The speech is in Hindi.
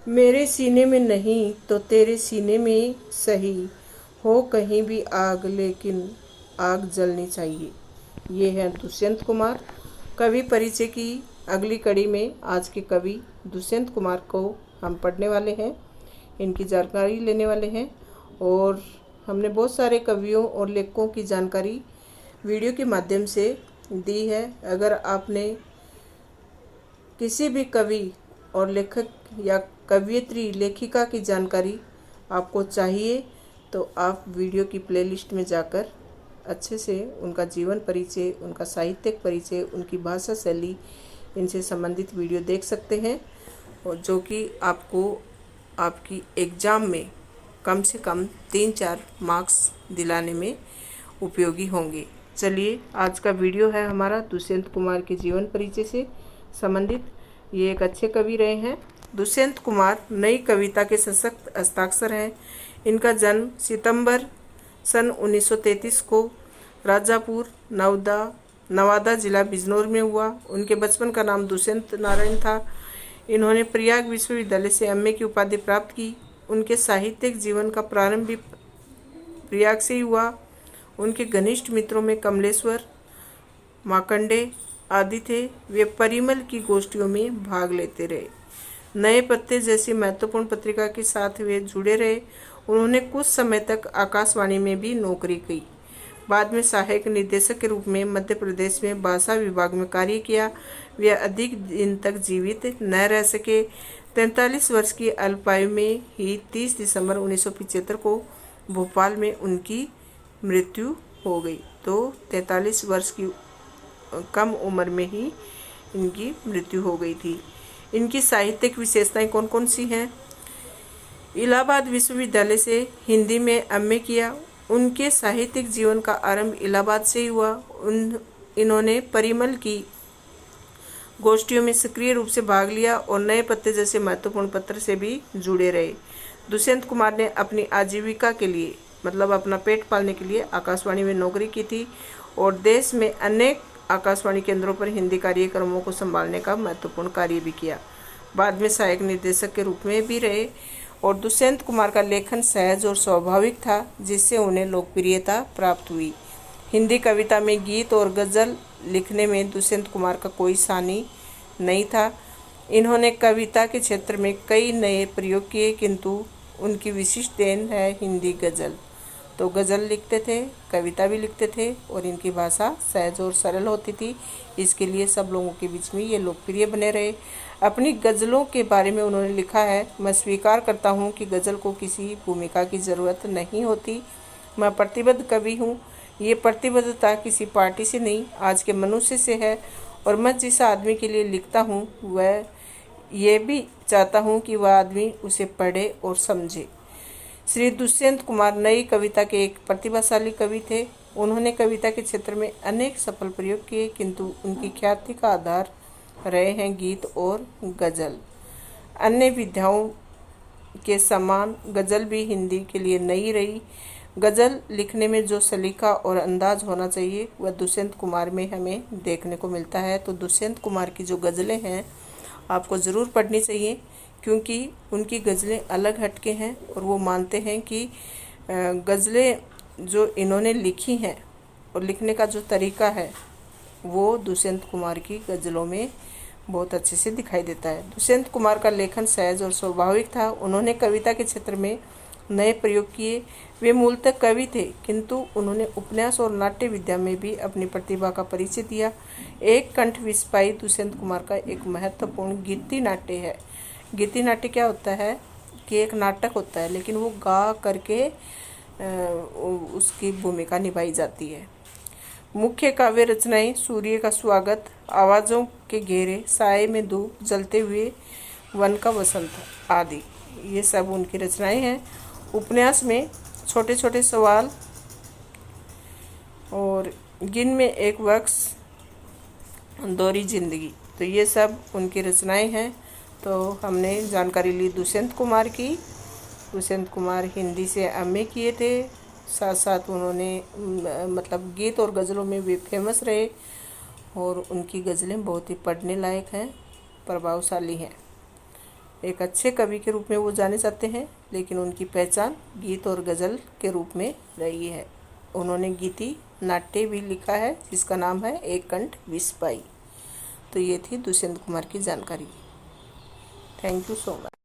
मेरे सीने में नहीं तो तेरे सीने में सही, हो कहीं भी आग लेकिन आग जलनी चाहिए। ये है दुष्यंत कुमार। कवि परिचय की अगली कड़ी में आज के कवि दुष्यंत कुमार को हम पढ़ने वाले हैं, इनकी जानकारी लेने वाले हैं। और हमने बहुत सारे कवियों और लेखकों की जानकारी वीडियो के माध्यम से दी है। अगर आपने किसी भी कवि और लेखक या कवयित्री लेखिका की जानकारी आपको चाहिए तो आप वीडियो की प्लेलिस्ट में जाकर अच्छे से उनका जीवन परिचय, उनका साहित्यिक परिचय, उनकी भाषा शैली, इनसे संबंधित वीडियो देख सकते हैं, और जो कि आपको आपकी एग्ज़ाम में कम से कम 3-4 मार्क्स दिलाने में उपयोगी होंगे। चलिए, आज का वीडियो है हमारा दुष्यंत कुमार के जीवन परिचय से संबंधित। ये एक अच्छे कवि रहे हैं। दुष्यंत कुमार नई कविता के सशक्त हस्ताक्षर हैं। इनका जन्म सितंबर सन 1933 को राजापुर नवादा जिला बिजनौर में हुआ। उनके बचपन का नाम दुष्यंत नारायण था। इन्होंने प्रयाग विश्वविद्यालय से एमए की उपाधि प्राप्त की। उनके साहित्यिक जीवन का प्रारंभ भी प्रयाग से ही हुआ। उनके घनिष्ठ मित्रों में कमलेश्वर, मार्कंडे आदि थे। वे परिमल की गोष्ठियों में भाग लेते रहे। नए पत्ते जैसी महत्वपूर्ण पत्रिका के साथ वे जुड़े रहे। उन्होंने कुछ समय तक आकाशवाणी में भी नौकरी की। बाद में सहायक निर्देशक के रूप में मध्य प्रदेश में भाषा विभाग में कार्य किया। वे अधिक दिन तक जीवित न रह सके। 43 वर्ष की अल्पायु में ही 30 दिसंबर 1975 को भोपाल में उनकी मृत्यु हो गई। तो 43 वर्ष की कम उम्र में ही इनकी मृत्यु हो गई थी। इनकी साहित्यिक विशेषताएं कौन कौन सी हैं? इलाहाबाद विश्वविद्यालय से हिंदी में एमए किया। उनके साहित्यिक जीवन का आरंभ इलाहाबाद से ही हुआ। इन्होंने परिमल की गोष्ठियों में सक्रिय रूप से भाग लिया और नए पत्ते जैसे महत्वपूर्ण पत्र से भी जुड़े रहे। दुष्यंत कुमार ने अपनी आजीविका के लिए, मतलब अपना पेट पालने के लिए, आकाशवाणी में नौकरी की थी और देश में अनेक आकाशवाणी केंद्रों पर हिंदी कार्यक्रमों को संभालने का महत्वपूर्ण कार्य भी किया। बाद में सहायक निर्देशक के रूप में भी रहे। और दुष्यंत कुमार का लेखन सहज और स्वाभाविक था, जिससे उन्हें लोकप्रियता प्राप्त हुई। हिंदी कविता में गीत और गज़ल लिखने में दुष्यंत कुमार का कोई सानी नहीं था। इन्होंने कविता के क्षेत्र में कई नए प्रयोग किए, किंतु उनकी विशिष्ट देन है हिंदी गज़ल। तो गज़ल लिखते थे, कविता भी लिखते थे और इनकी भाषा सहज और सरल होती थी। इसके लिए सब लोगों के बीच में ये लोकप्रिय बने रहे। अपनी गज़लों के बारे में उन्होंने लिखा है, मैं स्वीकार करता हूँ कि गज़ल को किसी भूमिका की ज़रूरत नहीं होती। मैं प्रतिबद्ध कवि हूँ। ये प्रतिबद्धता किसी पार्टी से नहीं, आज के मनुष्य से है। और मैं जिस आदमी के लिए लिखता हूँ वह ये भी चाहता हूँ कि वह आदमी उसे पढ़े और समझे। श्री दुष्यंत कुमार नई कविता के एक प्रतिभाशाली कवि थे। उन्होंने कविता के क्षेत्र में अनेक सफल प्रयोग किए, किंतु उनकी ख्याति का आधार रहे हैं गीत और गज़ल। अन्य विधाओं के समान गज़ल भी हिंदी के लिए नई रही। गज़ल लिखने में जो सलीका और अंदाज होना चाहिए वह दुष्यंत कुमार में हमें देखने को मिलता है। तो दुष्यंत कुमार की जो गज़लें हैं आपको ज़रूर पढ़नी चाहिए, क्योंकि उनकी गज़लें अलग हटके हैं और वो मानते हैं कि गज़लें जो इन्होंने लिखी हैं और लिखने का जो तरीका है वो दुष्यंत कुमार की गज़लों में बहुत अच्छे से दिखाई देता है। दुष्यंत कुमार का लेखन सहज और स्वाभाविक था। उन्होंने कविता के क्षेत्र में नए प्रयोग किए। वे मूलतः कवि थे, किंतु उन्होंने उपन्यास और नाट्य विद्या में भी अपनी प्रतिभा का परिचय दिया। एक कंठ विस्पाई दुष्यंत कुमार का एक महत्वपूर्ण गीति नाट्य है। गीति नाट्य क्या होता है कि एक नाटक होता है, लेकिन वो गा करके उसकी भूमिका निभाई जाती है। मुख्य काव्य रचनाएं सूर्य का स्वागत, आवाज़ों के घेरे, साए में धूप, जलते हुए वन का वसंत आदि, ये सब उनकी रचनाएं हैं। उपन्यास में छोटे छोटे सवाल और गिन में एक वक्स, दोहरी जिंदगी, तो ये सब उनकी रचनाएं हैं। तो हमने जानकारी ली दुष्यंत कुमार की। दुष्यंत कुमार हिंदी से एमए किए थे, साथ साथ उन्होंने मतलब गीत और गज़लों में भी फेमस रहे और उनकी गज़लें बहुत ही पढ़ने लायक हैं, प्रभावशाली हैं। एक अच्छे कवि के रूप में वो जाने जाते हैं, लेकिन उनकी पहचान गीत और गज़ल के रूप में रही है। उन्होंने गीति नाट्य भी लिखा है जिसका नाम है एक कंठ विस्पाई। तो ये थी दुष्यंत कुमार की जानकारी। Thank you so much.